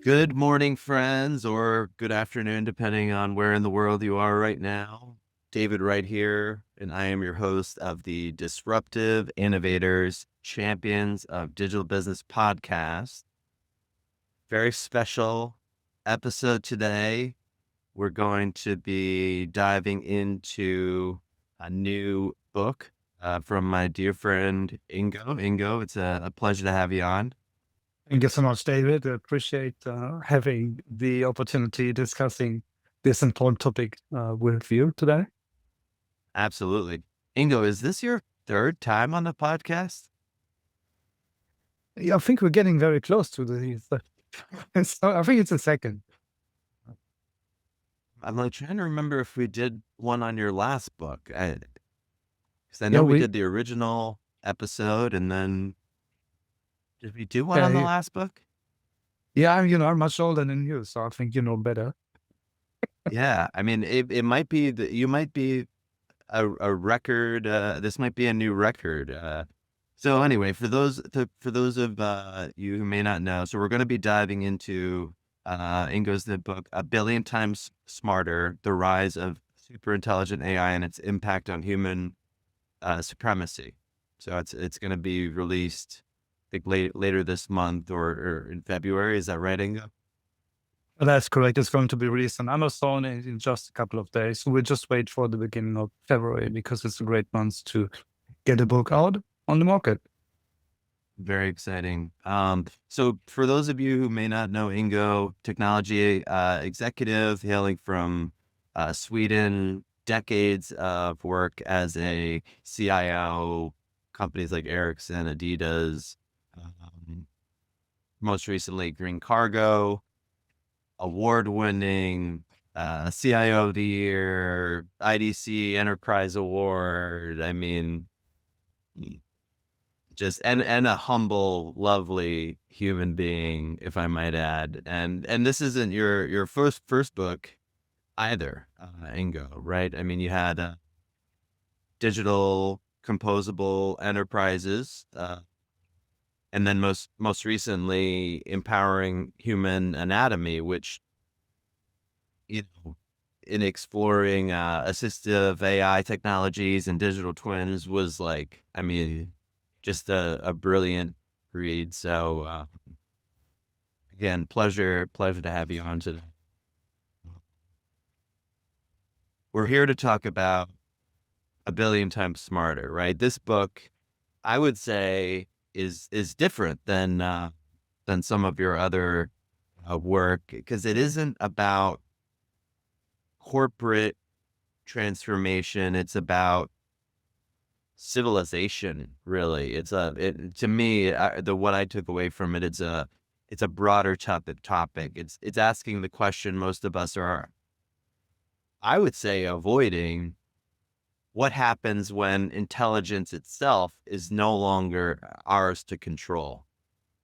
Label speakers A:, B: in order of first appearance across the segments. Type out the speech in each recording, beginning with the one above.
A: Good morning, friends, or good afternoon, depending on where in the world you are right now. David Wright here, and I am your host of the Disruptive Innovators Champions of Digital Business podcast. Very special episode today. We're going to be diving into a new book from my dear friend Ingo. Ingo, it's a pleasure to have you on.
B: Thank you so much, David. I appreciate having the opportunity discussing this important topic with you today.
A: Absolutely. Ingo, is this your third time on the podcast?
B: Yeah, I think we're getting very close to so I think it's a second.
A: I'm like trying to remember if we did one on your last book. Because I
B: Yeah,
A: know we did the original episode, and then did we do one on the
B: uh,
A: last book?
B: yeah, I'm much older than you, so I think you know better.
A: Yeah, I mean, it might be that you might be a record. This might be a new record. So anyway, for those of you who may not know, so we're going to be diving into Ingo's the book, A Billion Times Smarter: The Rise of Superintelligent AI and Its Impact on Human Supremacy. So it's going to be released, I think, later this month or in February. Is that right, Ingo?
B: That's correct. It's going to be released on Amazon in just a couple of days. We'll just wait for the beginning of February because it's a great month to get a book out on the market.
A: Very exciting. So for those of you who may not know Ingo, technology executive hailing from Sweden, decades of work as a CIO, companies like Ericsson, Adidas, um, most recently Green Cargo, award-winning CIO of the Year, IDC Enterprise Award. I mean, just and a humble, lovely human being, if I might add. And this isn't your first book either, Ingo, right? I mean, you had digital composable enterprises, and then most recently, empowering human anatomy, which, you know, in exploring assistive AI technologies and digital twins was like, I mean, just a brilliant read. So again, pleasure to have you on today. We're here to talk about A Billion Times Smarter, right? This book, I would say, is different than some of your other work because it isn't about corporate transformation. It's about civilization, really. To me, what I took away from it, it's a broader topic. It's asking the question most of us are, I would say, avoiding: what happens when intelligence itself is no longer ours to control,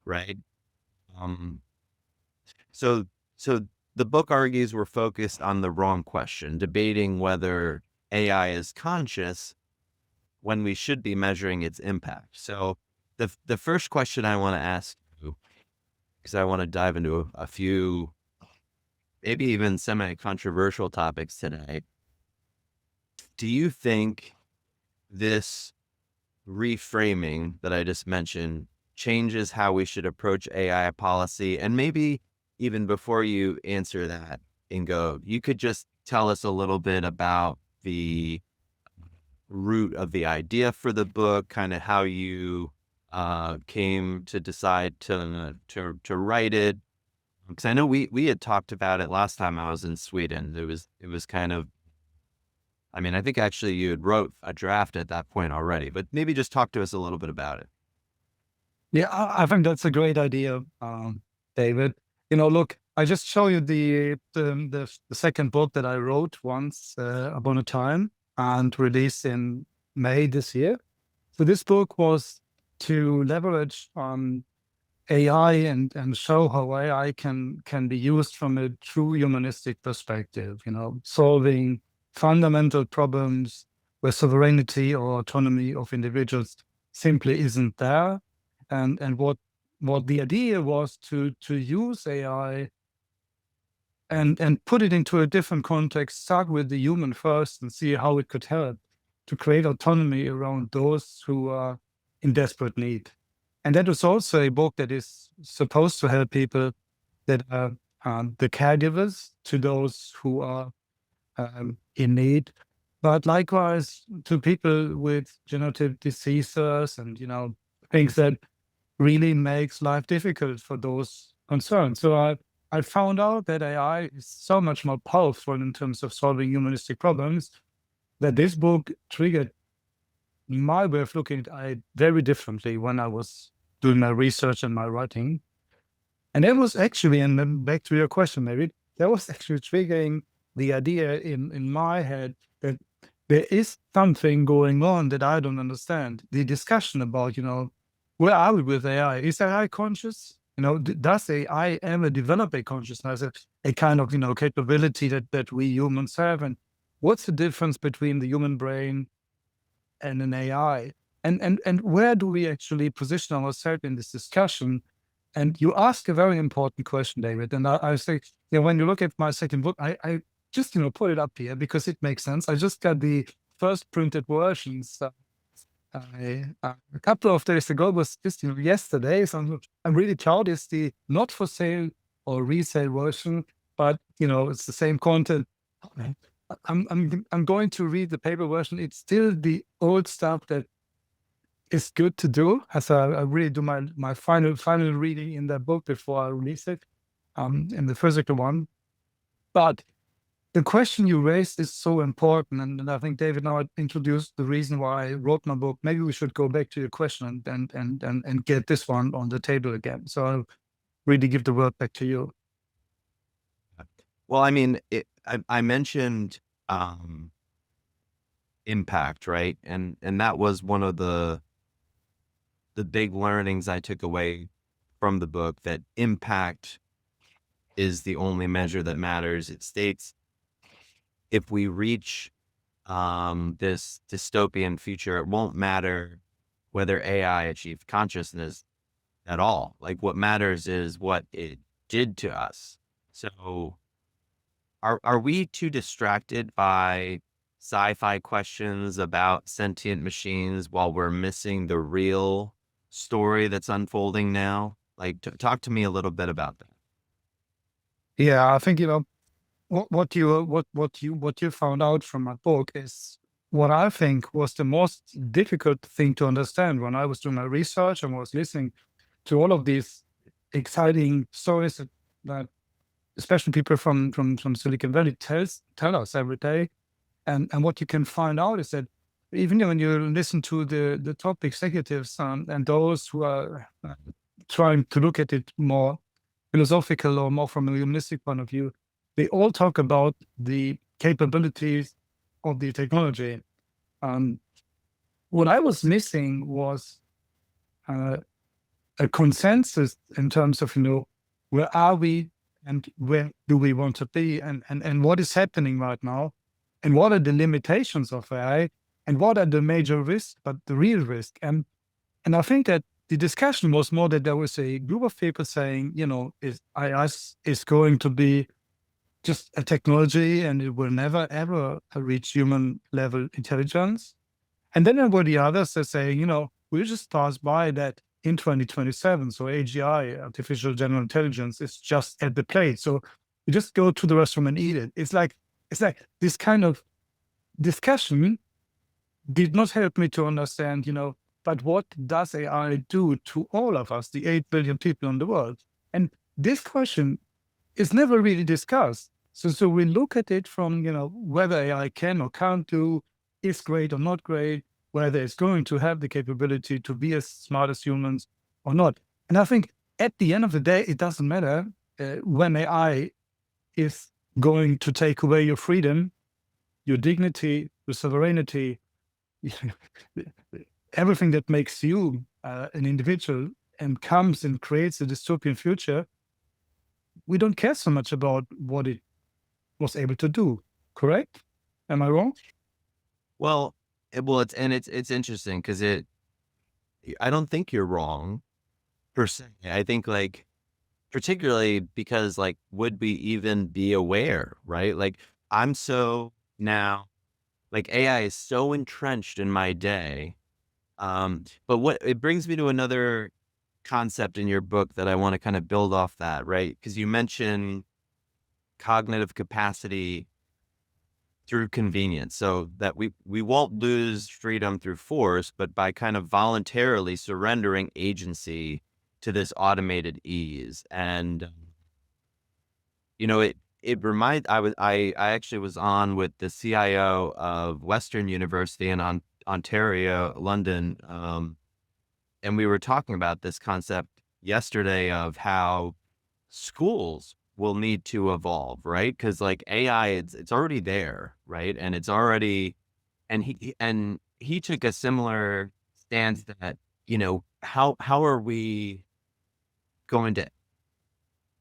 A: right? Um, so so the book argues we're focused on the wrong question, debating whether AI is conscious when we should be measuring its impact. So the first question I want to ask you, because I want to dive into a few, maybe even semi-controversial topics today. Do you think this reframing that I just mentioned changes how we should approach AI policy? And maybe even before you answer that, Ingo, you could just tell us a little bit about the root of the idea for the book, kind of how you came to decide to write it. Because I know we had talked about it last time I was in Sweden. It was kind of, I mean, I think actually you had wrote a draft at that point already, but maybe just talk to us a little bit about it.
B: Yeah, I think that's a great idea, David. Look, I just show you the second book that I wrote once upon a time and released in May this year. So this book was to leverage AI and show how AI can be used from a true humanistic perspective. Solving fundamental problems where sovereignty or autonomy of individuals simply isn't there, and what what the idea was to use AI and put it into a different context, start with the human first and see how it could help to create autonomy around those who are in desperate need. And that was also a book that is supposed to help people that are the caregivers to those who are in need, but likewise to people with genetic diseases and, things that really makes life difficult for those concerned. So I found out that AI is so much more powerful in terms of solving humanistic problems that this book triggered my way of looking at AI very differently when I was doing my research and my writing. And that was actually, and then back to your question, maybe, that was actually triggering the idea in my head that there is something going on that I don't understand. The discussion about, where are we with AI? Is AI conscious? Does AI ever develop a consciousness, a kind of, capability that we humans have? And what's the difference between the human brain and an AI? And where do we actually position ourselves in this discussion? And you ask a very important question, David. And I say, when you look at my second book, I just, put it up here because it makes sense. I just got the first printed versions. A couple of days ago, was just, yesterday. So I'm really proud. It's the not for sale or resale version, but, it's the same content. I'm going to read the paper version. It's still the old stuff that is good to do, as I really do my final reading in that book before I release it, in the physical one. But the question you raised is so important, and I think David now introduced the reason why I wrote my book. Maybe we should go back to your question and get this one on the table again. So I'll really give the word back to you.
A: Well, I mean, I mentioned impact, right? And that was one of the big learnings I took away from the book, that impact is the only measure that matters. It states if we reach this dystopian future, it won't matter whether AI achieved consciousness at all. Like, what matters is what it did to us. So are we too distracted by sci-fi questions about sentient machines while we're missing the real story that's unfolding now? Like, talk to me a little bit about that.
B: Yeah, I think what you found out from my book is what I think was the most difficult thing to understand when I was doing my research and was listening to all of these exciting stories that especially people from Silicon Valley tell us every day. And what you can find out is that even when you listen to the top executives and those who are trying to look at it more philosophical or more from a humanistic point of view, they all talk about the capabilities of the technology. Um, what I was missing was uh, a consensus in terms of, where are we and where do we want to be, and what is happening right now, and what are the limitations of AI, and what are the major risks, but the real risk. And I think that the discussion was more that there was a group of people saying, is AI is going to be just a technology and it will never ever reach human level intelligence. And then there were the others that say, we'll just pass by that in 2027. So AGI, artificial general intelligence, is just at the plate. So you just go to the restroom and eat it. It's like this kind of discussion did not help me to understand, but what does AI do to all of us, the 8 billion people in the world? And this question is never really discussed. So we look at it from, whether AI can or can't do, is great or not great, whether it's going to have the capability to be as smart as humans or not. And I think at the end of the day, it doesn't matter when AI is going to take away your freedom, your dignity, your sovereignty, everything that makes you an individual and comes and creates a dystopian future. We don't care so much about what it was able to do. Correct? Am I wrong?
A: Well, it's interesting because I don't think you're wrong. I think like particularly because like would we even be aware, right? Like I'm so now like AI is so entrenched in my day. But what it brings me to another concept in your book that I want to kind of build off that, right? Because you mentioned cognitive capacity through convenience, so that we won't lose freedom through force, but by kind of voluntarily surrendering agency to this automated ease. And it remind I actually was on with the CIO of Western University in Ontario, London, and we were talking about this concept yesterday of how schools will need to evolve, right? Because like AI, it's already there, right? And it's already and he took a similar stance that, how are we going to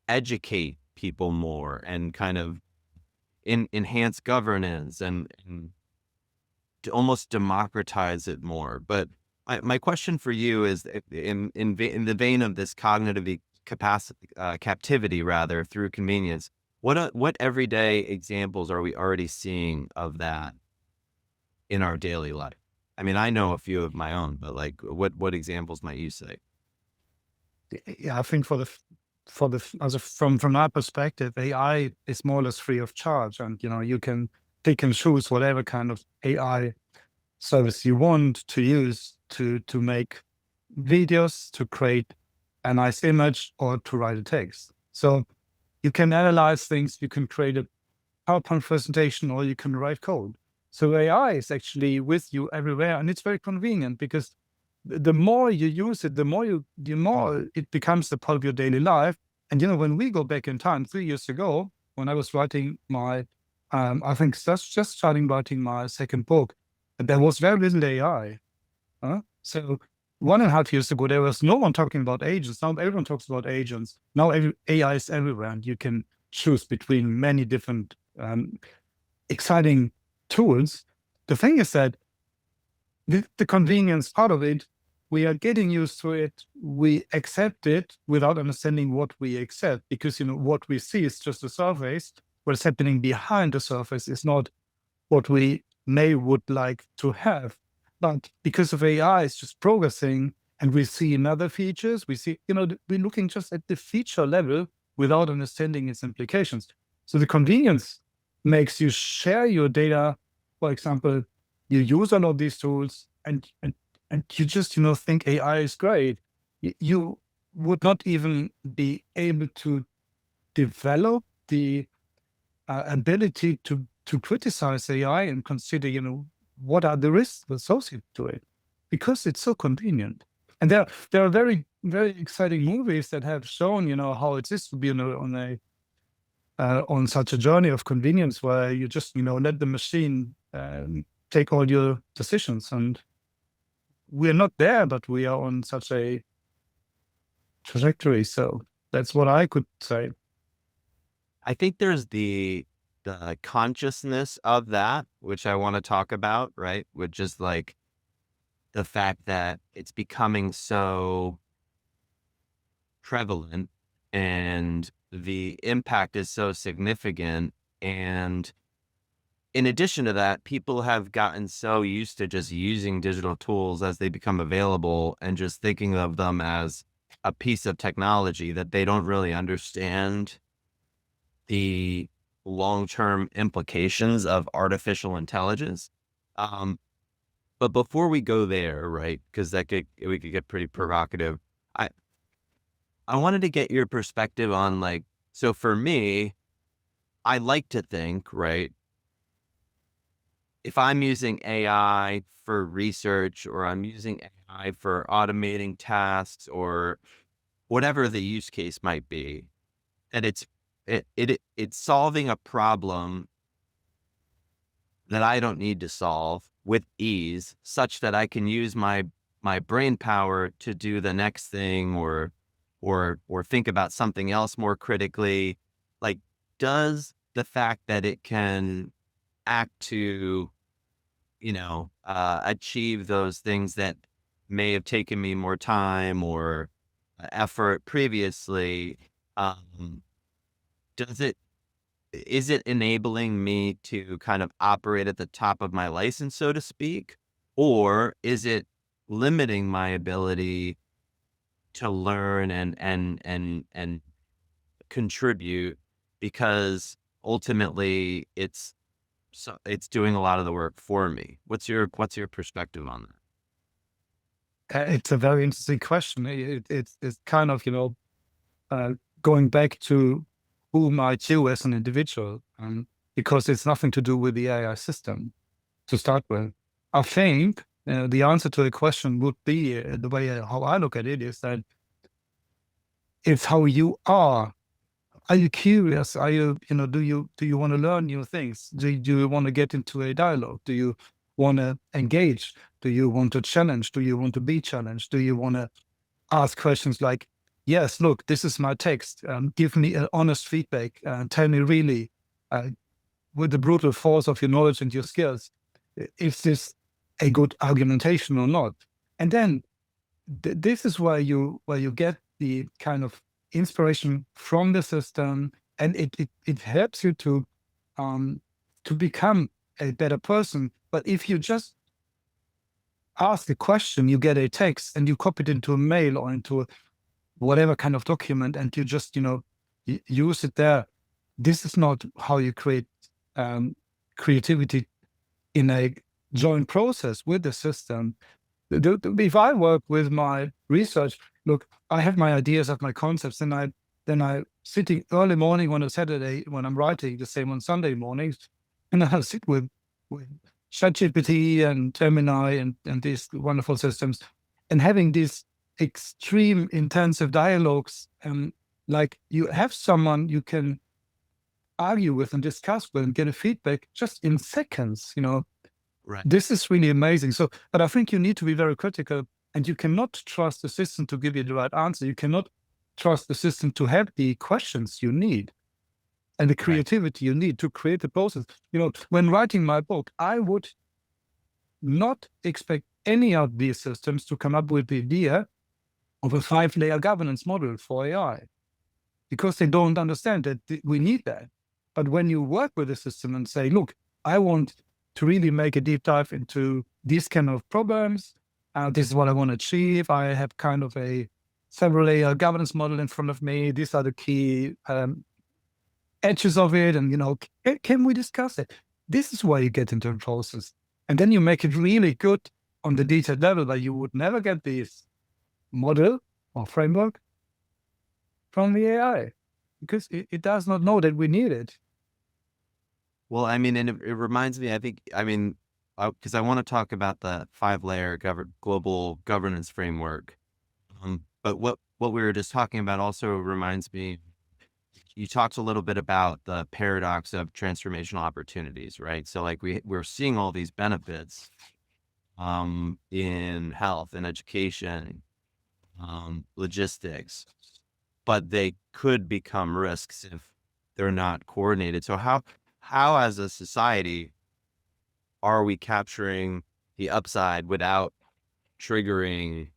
A: educate people more and kind of enhance governance and to almost democratize it more. But my question for you is in the vein of this cognitive capacity, captivity rather through convenience. What everyday examples are we already seeing of that in our daily life? I mean, I know a few of my own, but like, what examples might you say?
B: Yeah, I think as from my perspective, AI is more or less free of charge, and you can pick and choose whatever kind of AI service you want to use to make videos, to create a nice image, or to write a text. So you can analyze things, you can create a PowerPoint presentation, or you can write code. So AI is actually with you everywhere, and it's very convenient because the more you use it, the more it becomes a part of your daily life. And when we go back in time, 3 years ago, when I was writing my, I think just starting writing my second book, there was very little AI. So 1.5 years ago, there was no one talking about agents. Now everyone talks about agents. Now AI is everywhere, and you can choose between many different exciting tools. The thing is that the convenience part of it, we are getting used to it. We accept it without understanding what we accept, because what we see is just the surface. What's happening behind the surface is not what we would like to have. But because of AI, it's just progressing, and we see another features. We see, we're looking just at the feature level without understanding its implications. So the convenience makes you share your data. For example, you use all of these tools, and you just think AI is great. You would not even be able to develop the ability to criticize AI and consider, what are the risks associated to it, because it's so convenient. And there are very, very exciting movies that have shown, how it is to be on such a journey of convenience, where you just, let the machine take all your decisions. And we're not there, but we are on such a trajectory. So that's what I could say.
A: I think there's the consciousness of that, which I want to talk about, right? Which is like the fact that it's becoming so prevalent and the impact is so significant. And in addition to that, people have gotten so used to just using digital tools as they become available and just thinking of them as a piece of technology that they don't really understand the long-term implications of artificial intelligence. Um, but before we go there, right, because we could get pretty provocative. I I wanted to get your perspective on like, so for me, I like to think, right, if I'm using AI for research or I'm using AI for automating tasks or whatever the use case might be, that it's solving a problem that I don't need to solve with ease, such that I can use my brain power to do the next thing or think about something else more critically. Like, does the fact that it can act to, achieve those things that may have taken me more time or effort previously, um, does it is it enabling me to kind of operate at the top of my license, so to speak? Or is it limiting my ability to learn and contribute because ultimately it's doing a lot of the work for me? What's your perspective on that?
B: It's a very interesting question. It's kind of, uh, going back to who might you as an individual, because it's nothing to do with the AI system to start with. I think the answer to the question would be the way how I look at it is that it's how you are. Are you curious? Are you, do you want to learn new things? Do you want to get into a dialogue? Do you want to engage? Do you want to challenge? Do you want to be challenged? Do you want to ask questions like, yes, look, this is my text. Give me an honest feedback. Tell me really, uh, with the brutal force of your knowledge and your skills, is this a good argumentation or not? And then this is where you get the kind of inspiration from the system, and it helps you um, to become a better person. But if you just ask a question, you get a text, and you copy it into a mail or into whatever kind of document, and you just use it there. This is not how you create um, creativity in a joint process with the system. If I work with my research, look, I have my ideas, I have my concepts, and then I sitting early morning on a Saturday when I'm writing, the same on Sunday mornings, and I'll sit with ChatGPT and Gemini and these wonderful systems, and having these extreme intensive dialogues, like you have someone you can argue with and discuss with and get a feedback just in seconds.
A: Right.
B: This is really amazing. So, but I think you need to be very critical, and you cannot trust the system to give you the right answer. You cannot trust the system to have the questions you need and the
A: Right.
B: creativity you need to create the process. When writing my book, I would not expect any of these systems to come up with the idea of a 5-layer governance model for AI, because they don't understand that we need that. But when you work with the system and say, look, I want to really make a deep dive into these kind of problems, this is what I want to achieve. I have kind of a several layer governance model in front of me. These are the key edges of it. And, can we discuss it? This is why you get into the process. And then you make it really good on the detailed level, but you would never get this model or framework from the AI, because it does not know that we need it.
A: Well, I mean, and it reminds me, because I want to talk about the 5-layer global governance framework. But what we were just talking about also reminds me, you talked a little bit about the paradox of transformational opportunities, right? So like we're seeing all these benefits in health and education, logistics, but they could become risks if they're not coordinated. So how as a society are we capturing the upside without triggering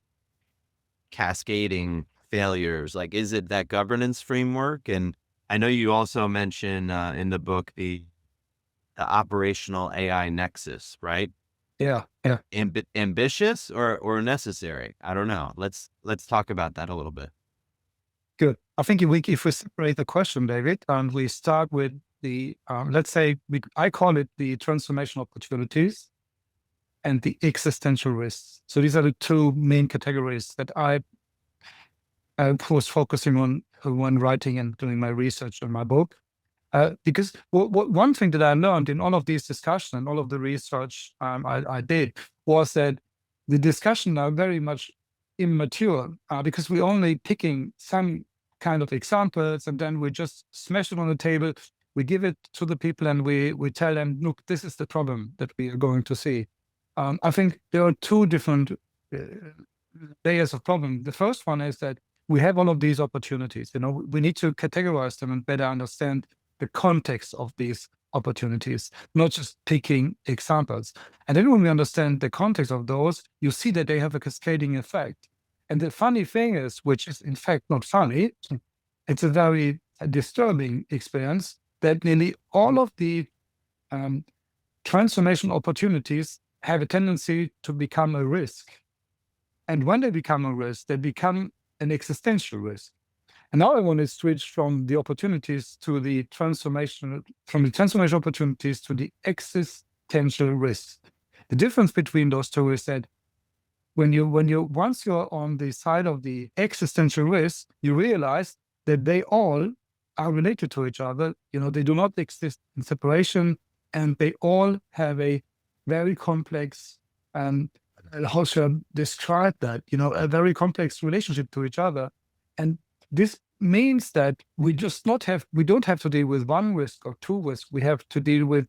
A: cascading failures? Like, is it that governance framework? And I know you also mention in the book the operational AI nexus, right?
B: Yeah, yeah,
A: Ambitious or necessary? I don't know. Let's talk about that a little bit.
B: good. I think if we separate the question, David, and we start with the, let's say, I call it the transformational opportunities and the existential risks. So these are the two main categories that I was focusing on when writing and doing my research on my book. Because one thing that I learned in all of these discussions and all of the research I did was that the discussion are very much immature, because we're only picking some kind of examples, and then we just smash it on the table. We give it to the people, and we tell them, look, this is the problem that we are going to see. I think there are two different uh, layers of problem. The first one is that we have all of these opportunities. We need to categorize them and better understand the context of these opportunities, not just picking examples. And then when we understand the context of those, you see that they have a cascading effect. And the funny thing is, which is in fact not funny, it's a very disturbing experience, that nearly all of the transformation opportunities have a tendency to become a risk. And when they become a risk, they become an existential risk. And now I want to switch from the opportunities to the transformation, from the transformation opportunities to the existential risk. The difference between those two is that once you're on the side of the existential risk, you realize that they all are related to each other. They do not exist in separation, and they all have a very complex, how should I describe that? A very complex relationship to each other. And this means that we don't have to deal with one risk or two risks. We have to deal with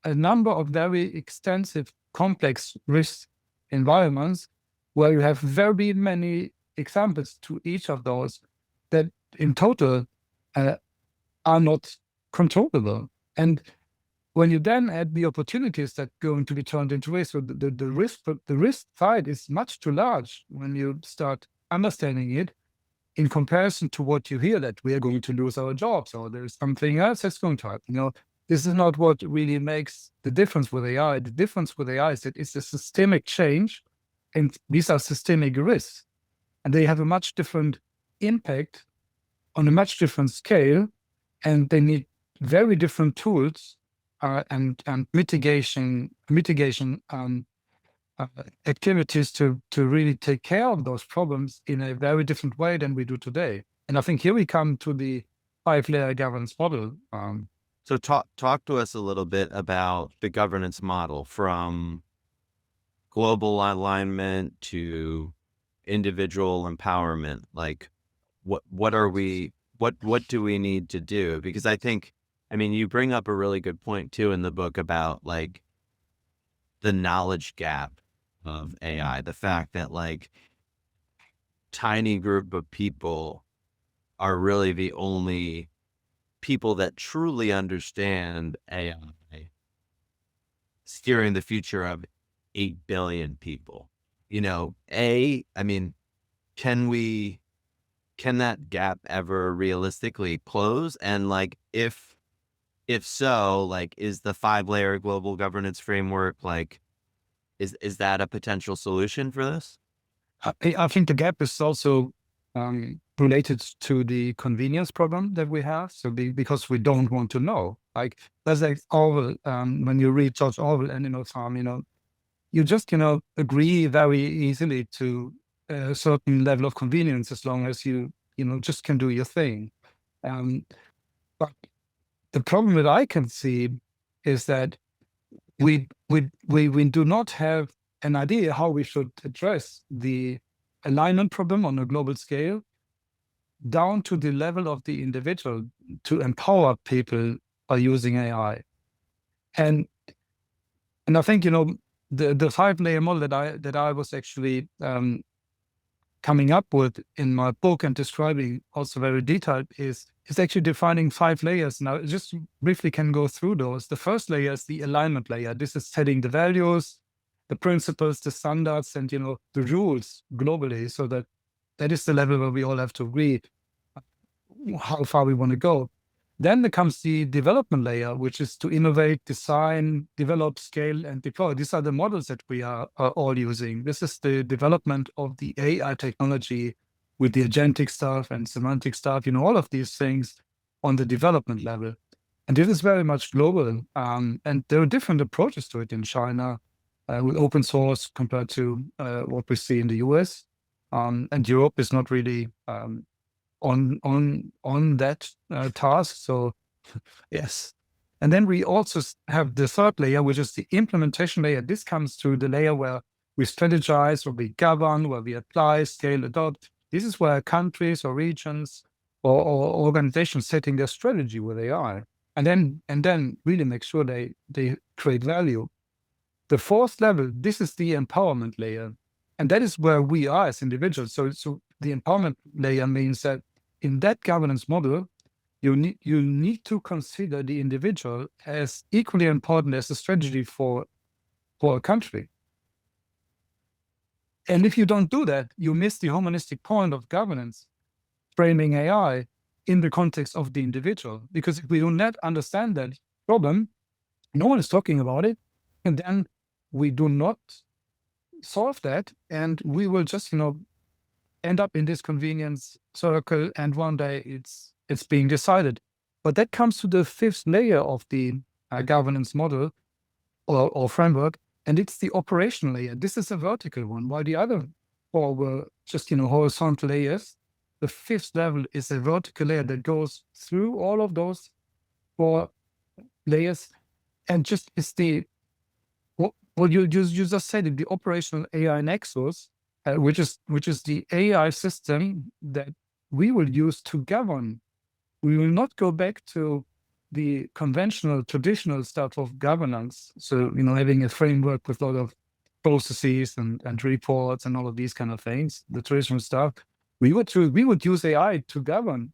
B: a number of very extensive, complex risk environments where you have very many examples to each of those that in total are not controllable. And when you then add the opportunities that are going to be turned into risk, so the risk side is much too large when you start understanding it in comparison to what you hear, that we are going to lose our jobs or there's something else that's going to happen. This is not what really makes the difference with AI. The difference with AI is that it's a systemic change, and these are systemic risks, and they have a much different impact on a much different scale, and they need very different tools and mitigation activities to really take care of those problems in a very different way than we do today. And I think here we come to the 5-layer governance model.
A: So talk to us a little bit about the governance model, from global alignment to individual empowerment. Like, what do we need to do? Because you bring up a really good point too in the book about like the knowledge gap of AI, the fact that like tiny group of people are really the only people that truly understand AI steering the future of 8 billion people. Can that gap ever realistically close? And like, if so, like, is the 5-layer global governance framework, like, is that a potential solution for this?
B: I think the gap is also related to the convenience problem that we have. So because we don't want to know, like that's like Orwell. When you read George Orwell, Animal Farm, you just agree very easily to a certain level of convenience as long as you just can do your thing. But the problem that I can see is that we do not have an idea how we should address the alignment problem on a global scale down to the level of the individual to empower people by using AI. And I think the 5-layer model that I was actually coming up with in my book and describing also very detailed is actually defining 5 layers. Now, just briefly can go through those. The first layer is the alignment layer. This is setting the values, the principles, the standards, and the rules globally, so that is the level where we all have to agree how far we want to go. Then there comes the development layer, which is to innovate, design, develop, scale, and deploy. These are the models that we are all using. This is the development of the AI technology with the agentic stuff and semantic stuff, all of these things on the development level. And this is very much global. And there are different approaches to it in China with open source compared to what we see in the US. And Europe is not really on that task. So yes. And then we also have the 3rd layer, which is the implementation layer. This comes to the layer where we strategize, where we govern, where we apply, scale, adopt. This is where countries or regions or organizations setting their strategy with AI, and then really make sure they create value. The 4th level, this is the empowerment layer, and that is where we are as individuals. So the empowerment layer means that in that governance model, you need to consider the individual as equally important as the strategy for a country. And if you don't do that, you miss the humanistic point of governance, framing AI in the context of the individual. Because if we do not understand that problem, no one is talking about it, and then we do not solve that, and we will just, end up in this convenience circle, and one day it's being decided. But that comes to the fifth layer of the governance model or framework, and it's the operational layer. This is a vertical one, while the other four were just horizontal layers. The fifth level is a vertical layer that goes through all of those four layers, and just is the well, you just said it, the operational AI nexus, which is the AI system that we will use to govern. We will not go back to the conventional, traditional stuff of governance. So, having a framework with a lot of processes and reports and all of these kind of things, the traditional stuff. We would use AI to govern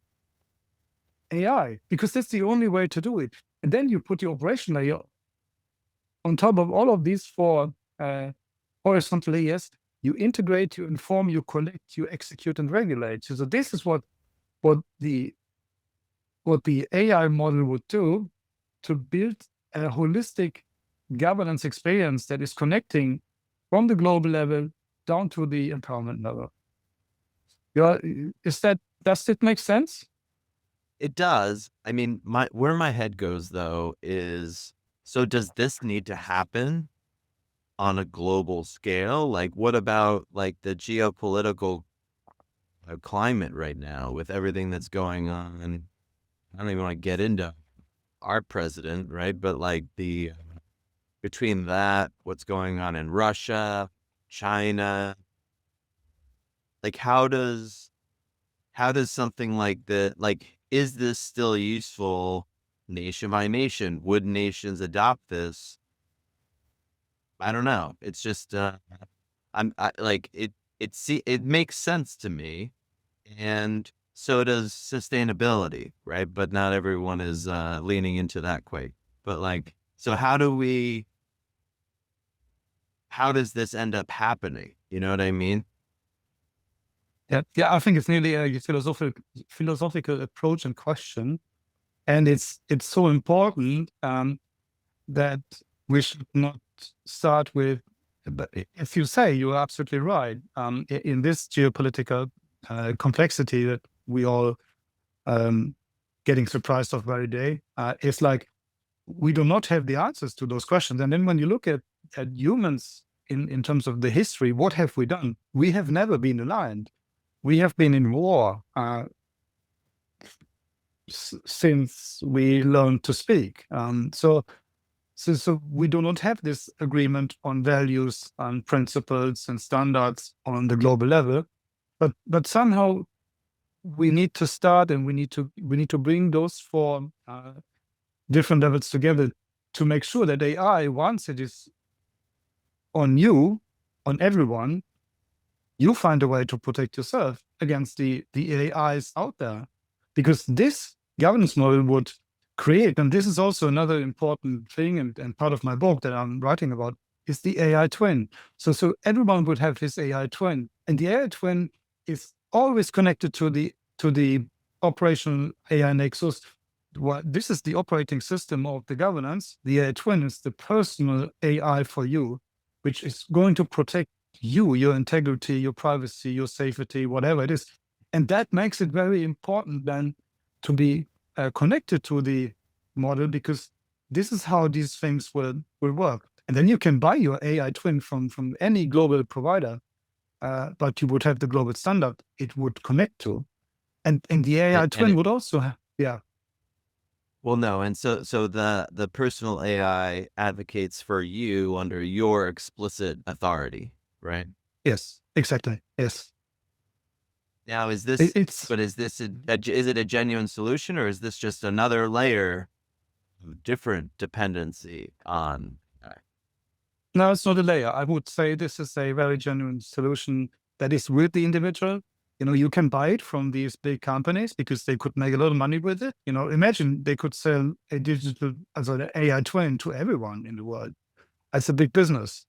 B: AI, because that's the only way to do it. And then you put the operational layer on top of all of these four horizontal layers. You integrate, you inform, you collect, you execute, and regulate. So this is what the AI model would do, to build a holistic governance experience that is connecting from the global level down to the empowerment level. Yeah, does it make sense?
A: It does. I mean, where my head goes though is, so does this need to happen on a global scale? Like, what about like the geopolitical climate right now with everything that's going on? I don't even want to get into our president, right? But like between that, what's going on in Russia, China, like how does something like that, like, is this still useful nation by nation? Would nations adopt this? I don't know. It's just, like, it makes sense to me. And so does sustainability, right? But not everyone is, leaning into that quite. But like, so how does this end up happening? You know what I mean?
B: Yeah. I think it's nearly a philosophical approach and question, and it's so important that we should not start with. But if you say, you're absolutely right, in this geopolitical complexity that we all getting surprised of every day, it's like we do not have the answers to those questions. And then when you look at humans in terms of the history, what have we done? We have never been aligned. We have been in war since we learned to speak. So we do not have this agreement on values and principles and standards on the global level, but somehow we need to start, and we need to bring those four different levels together to make sure that AI, once it is on you, on everyone, you find a way to protect yourself against the AIs out there. Because this governance model would create, and this is also another important thing, and part of my book that I'm writing about, is the AI twin. So everyone would have his AI twin, and the AI twin is always connected to the operational AI nexus. This is the operating system of the governance. The AI twin is the personal AI for you, which is going to protect you, your integrity, your privacy, your safety, whatever it is. And that makes it very important then to be connected to the model, because this is how these things will work. And then you can buy your AI twin from any global provider, but you would have the global standard it would connect to. And the AI twin would also have, yeah.
A: Well, no, and so the personal AI advocates for you under your explicit authority, right?
B: Yes, exactly. Yes.
A: Now, is this
B: It's
A: is it a genuine solution, or is this just another layer of different dependency on AI?
B: No, it's not a layer. I would say this is a very genuine solution that is with the individual. You can buy it from these big companies because they could make a lot of money with it. Imagine they could sell a digital, also an AI twin to everyone in the world. That's a big business.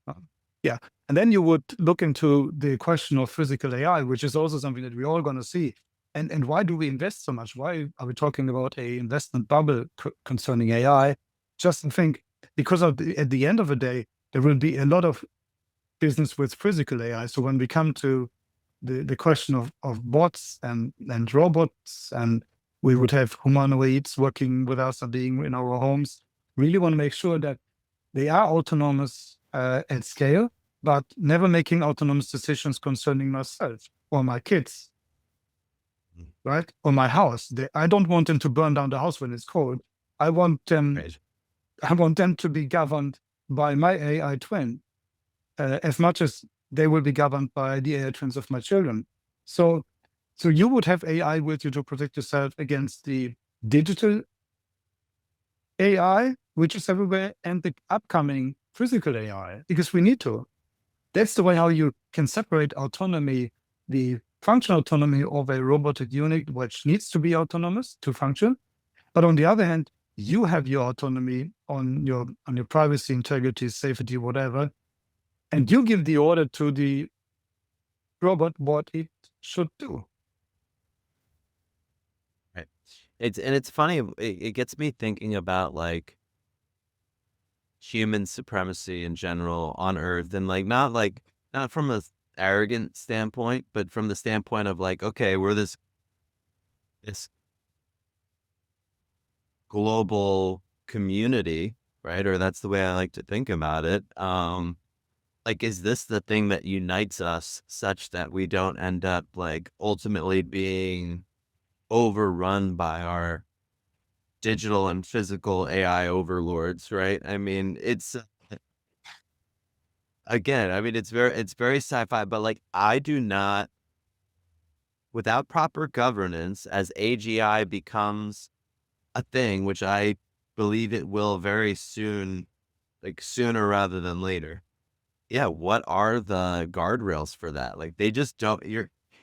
B: Yeah. And then you would look into the question of physical AI, which is also something that we're all going to see. And why do we invest so much? Why are we talking about a investment bubble concerning AI? Just think, because at the end of the day, there will be a lot of business with physical AI. So when we come to the question of bots and robots, and we would have humanoids working with us and being in our homes, really want to make sure that they are autonomous at scale, but never making autonomous decisions concerning myself or my kids, right? Or my house. I don't want them to burn down the house when it's cold. I want them.
A: Right.
B: I want them to be governed by my AI twin, as much as they will be governed by the AI twins of my children. So, so you would have AI with you to protect yourself against the digital AI, which is everywhere, and the upcoming physical AI, because we need to. That's the way how you can separate autonomy, the functional autonomy of a robotic unit, which needs to be autonomous to function. But on the other hand, you have your autonomy on your privacy, integrity, safety, whatever, and you give the order to the robot what it should do.
A: Right. It's funny. It gets me thinking about like human supremacy in general on Earth, and not from a arrogant standpoint, but from the standpoint of like, okay, we're this global community, right? Or that's the way I like to think about it. Like, is this the thing that unites us such that we don't end up like ultimately being overrun by our digital and physical AI overlords, right? I mean, it's again, I mean, it's very sci-fi, but like I do not, without proper governance, as AGI becomes a thing, which I believe it will very soon, like sooner rather than later. Yeah, what are the guardrails for that? Like they just don't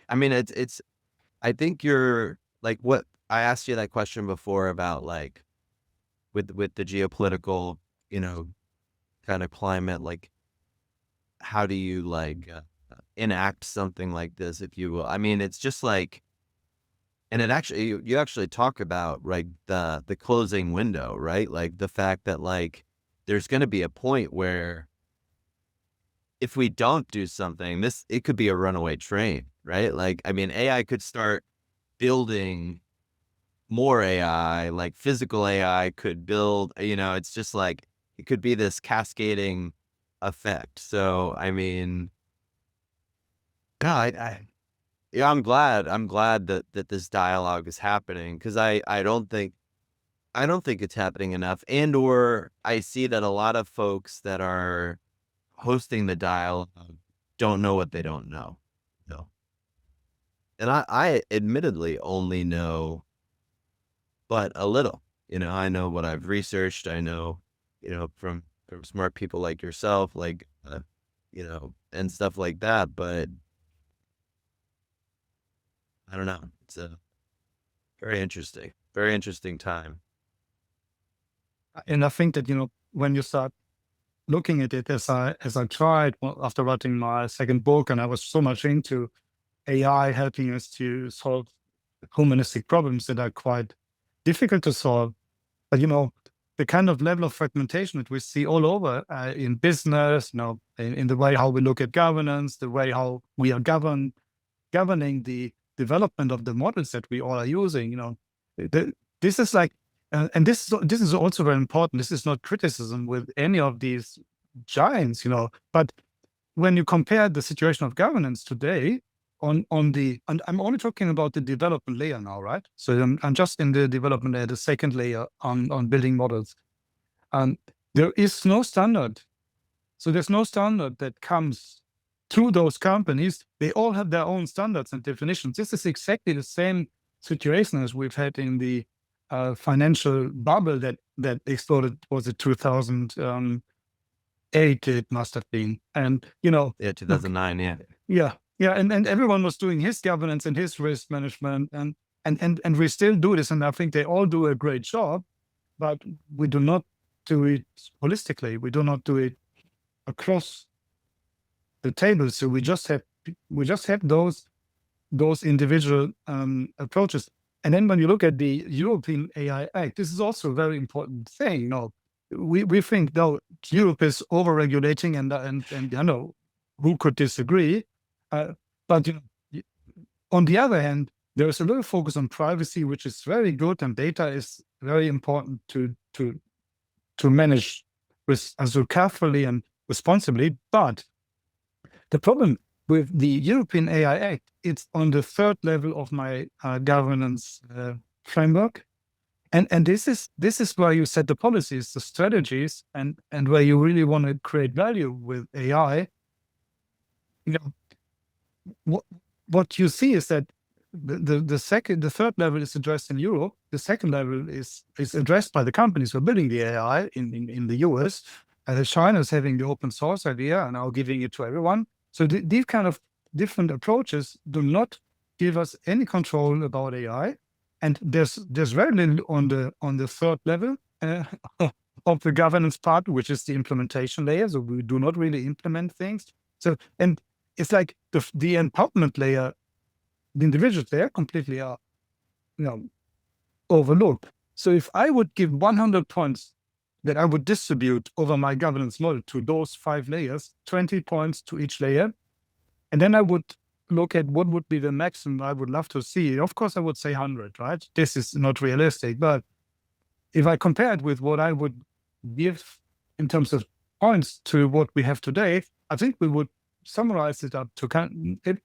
A: I mean, it's I think you're like what I asked you that question before about like with the geopolitical, you know, kind of climate, like how do you like enact something like this, if you will? I mean, it's just like, and it actually, you actually talk about right the closing window, right? Like the fact that like there's going to be a point where if we don't do something, it could be a runaway train, right? Like, I mean, AI could start building more AI, like physical AI could build, it's just like it could be this cascading effect. So, I mean, God, yeah, I'm glad that this dialogue is happening because I don't think it's happening enough, and or I see that a lot of folks that are hosting the dialogue don't know what they don't know. No. And I admittedly only know but a little. I know what I've researched. I know, from smart people like yourself, like and stuff like that. But I don't know. It's a very interesting time.
B: And I think that, when you start looking at it, as I tried after writing my second book, and I was so much into AI helping us to solve humanistic problems that are quite difficult to solve. But the kind of level of fragmentation that we see all over in business, in the way how we look at governance, the way how we are governing the development of the models that we all are using. This is like, and this is also very important. This is not criticism with any of these giants, but when you compare the situation of governance today and I'm only talking about the development layer now, right? So I'm just in the development layer, the second layer on building models. And there is no standard. So there's no standard that comes through those companies. They all have their own standards and definitions. This is exactly the same situation as we've had in the financial bubble that exploded, was it 2008, it must have been. And,
A: Yeah,
B: look,
A: 2009. Yeah.
B: yeah, yeah, and everyone was doing his governance and his risk management, and we still do this, and I think they all do a great job, but we do not do it holistically. We do not do it across the table. So we just have those individual approaches. And then when you look at the European AI Act, this is also a very important thing. We think no, Europe is overregulating, and who could disagree? But on the other hand, there is a little focus on privacy, which is very good, and data is very important to manage with so carefully and responsibly. But the problem with the European AI Act, it's on the third level of my governance framework, and this is where you set the policies, the strategies, and where you really want to create value with AI. What you see is that the third level is addressed in Europe. The second level is addressed by the companies who are building the AI in the US. China is having the open source idea and now giving it to everyone. So these kind of different approaches do not give us any control about AI, and there's very little on the third level of the governance part, which is the implementation layer. So we do not really implement things. So, and it's like the empowerment layer, the individuals there completely are overlooked. So if I would give 100 points that I would distribute over my governance model to those 5 layers, 20 points to each layer, and then I would look at what would be the maximum I would love to see. Of course, I would say 100, right? This is not realistic, but if I compare it with what I would give in terms of points to what we have today, I think we would summarize it up to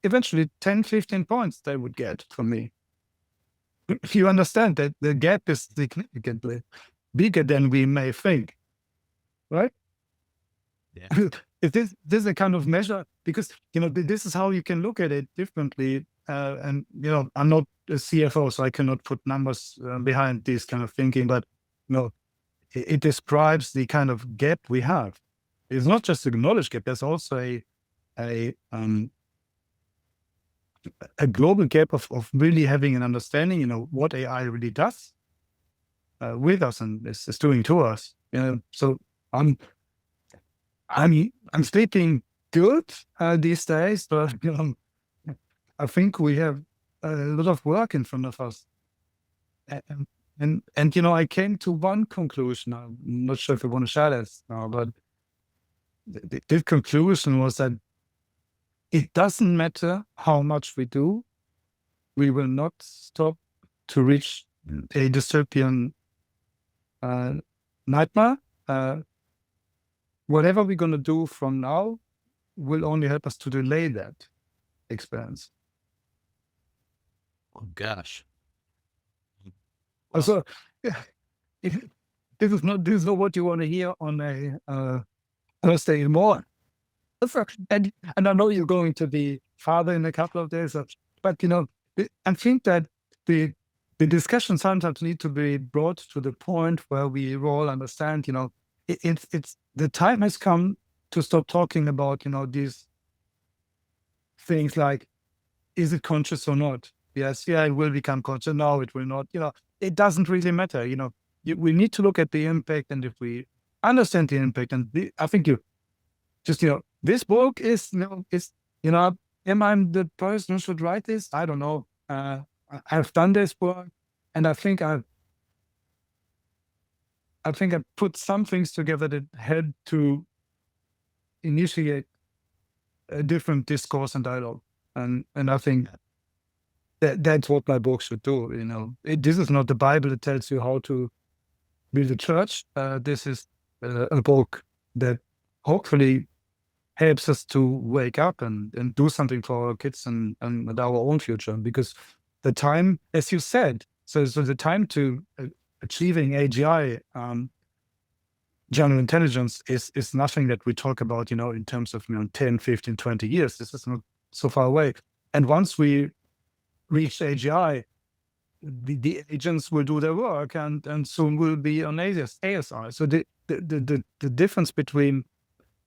B: eventually 10, 15 points they would get from me. You understand that the gap is significantly bigger than we may think, right?
A: Yeah.
B: This is a kind of measure, because this is how you can look at it differently. And I'm not a CFO, so I cannot put numbers behind this kind of thinking. But it describes the kind of gap we have. It's not just a knowledge gap. There's also a global gap of really having an understanding, what AI really does with us and is doing to us. So I'm sleeping good these days, but I think we have a lot of work in front of us. And I came to one conclusion. I'm not sure if I want to share this now, but the conclusion was that it doesn't matter how much we do, we will not stop to reach a dystopian nightmare. Whatever we're going to do from now will only help us to delay that experience.
A: Oh gosh.
B: So, this is not what you want to hear on a Thursday morning. And I know you're going to be father in a couple of days, but I think that the discussion sometimes need to be brought to the point where we all understand, it's the time has come to stop talking about, these things like, is it conscious or not? Yes, it will become conscious. No, it will not. It doesn't really matter. We need to look at the impact, and if we understand the impact, and I think this book is, am I the person who should write this? I don't know. I've done this work, and I think I put some things together that had to initiate a different discourse and dialogue, and I think that's what my book should do. This is not the Bible that tells you how to build a church. This is a book that hopefully helps us to wake up and do something for our kids and our own future. Because the time, as you said, so the time to achieving AGI, general intelligence, is nothing that we talk about, in terms of 10, 15, 20 years. This is not so far away. And once we reach AGI, the agents will do their work, and soon will be on ASI. So the difference between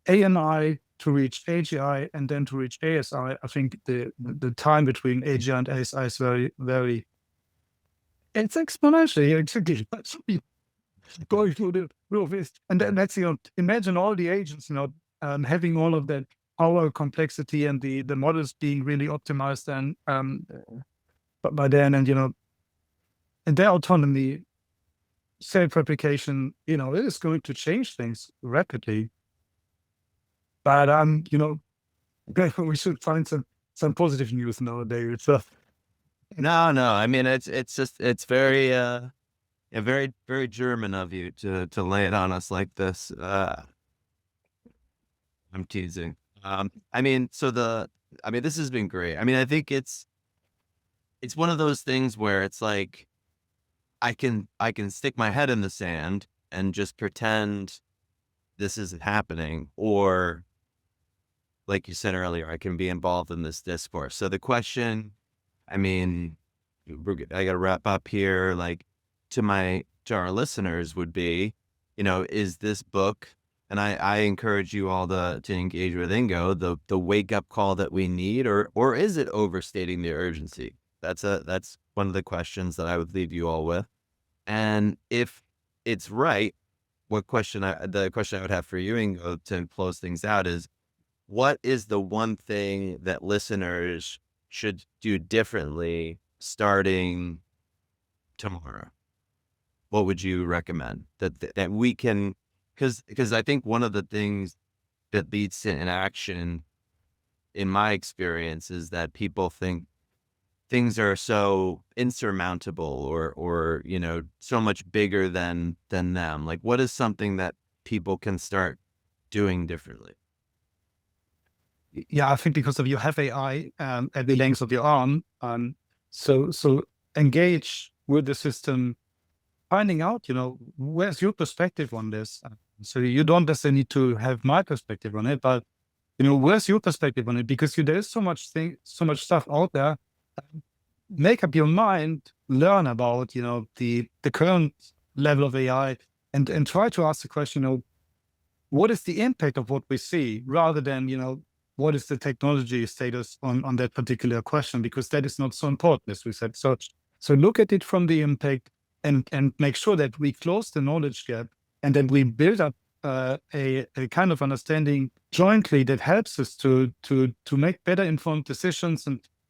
B: ANI to reach AGI and then to reach ASI, I think the time between AGI and ASI is very, very, it's exponentially, exactly. Going through the roof is, and then let's imagine all the agents, having all of that our complexity and the models being really optimized and but by then, and and their autonomy, self-replication, it is going to change things rapidly. But we should find some positive news nowadays. So,
A: No, no. I mean, it's just it's very yeah, very very German of you to lay it on us like this. I'm teasing. I mean, I mean, this has been great. I mean, I think it's one of those things where it's like I can stick my head in the sand and just pretend this isn't happening, or like you said earlier, I can be involved in this discourse. So the question, I mean, I got to wrap up here. Like to our listeners would be, is this book, and I encourage you all to engage with Ingo, the wake up call that we need, or is it overstating the urgency? That's one of the questions that I would leave you all with. And if it's right, the question I would have for you, Ingo, to close things out is, what is the one thing that listeners should do differently starting tomorrow? What would you recommend that we can, because I think one of the things that leads to inaction in my experience is that people think things are so insurmountable, or so much bigger than them. Like, what is something that people can start doing differently?
B: yeah, I think because of you have AI at the length of your arm, so engage with the system, finding out, where's your perspective on this. So you don't necessarily need to have my perspective on it, but where's your perspective on it? Because there's so much stuff out there. Make up your mind, learn about, the current level of AI, and try to ask the question, what is the impact of what we see, rather than, what is the technology status on that particular question, because that is not so important, as we said. So look at it from the impact, and make sure that we close the knowledge gap, and then we build up a kind of understanding jointly that helps us to make better informed decisions,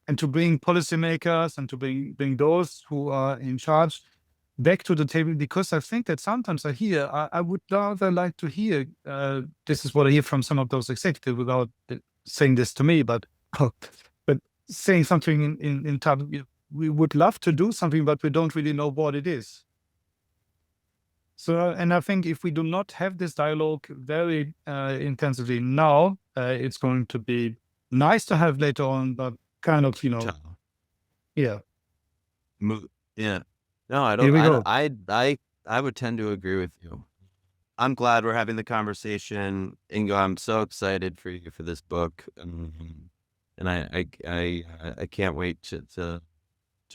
B: and to bring policymakers and to bring those who are in charge back to the table. Because I think that sometimes I would rather like to hear, this is what I hear from some of those executives, without saying this to me, but but saying something in terms, we would love to do something, but we don't really know what it is. So, and I think if we do not have this dialogue very intensively now, it's going to be nice to have later on, but kind of,
A: Ciao.
B: yeah,
A: Yeah. No, I
B: here
A: don't.
B: we go.
A: I would tend to agree with you. I'm glad we're having the conversation, Ingo. I'm so excited for you for this book, and I can't wait to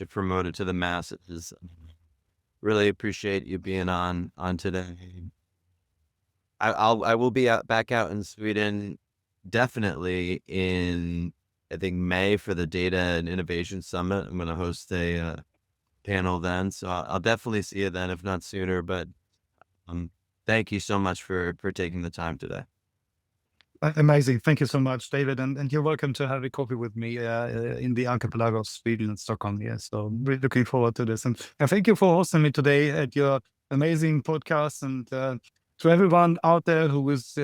A: promote it to the masses. Really appreciate you being on today. I will be back out in Sweden, definitely in, I think, May, for the Data and Innovation Summit. I'm going to host a panel then, so I'll definitely see you then, if not sooner. But um, thank you so much for taking the time today.
B: Amazing. Thank you so much, David. And you're welcome to have a coffee with me in the archipelago of Sweden and Stockholm. Yeah. So I'm really looking forward to this. And thank you for hosting me today at your amazing podcast. And to everyone out there who is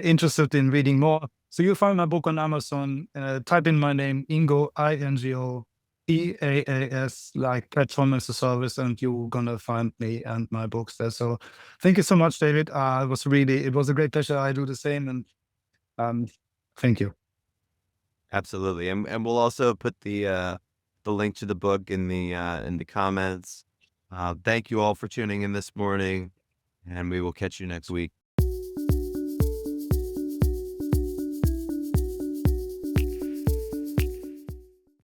B: interested in reading more, so you'll find my book on Amazon. Type in my name, Ingo, Ingo Paas, like platform as a service, and you're gonna find me and my books there. So thank you so much, David. It was a great pleasure. I do the same. And um, thank you.
A: Absolutely, and we'll also put the link to the book in the comments. Thank you all for tuning in this morning, and we will catch you next week.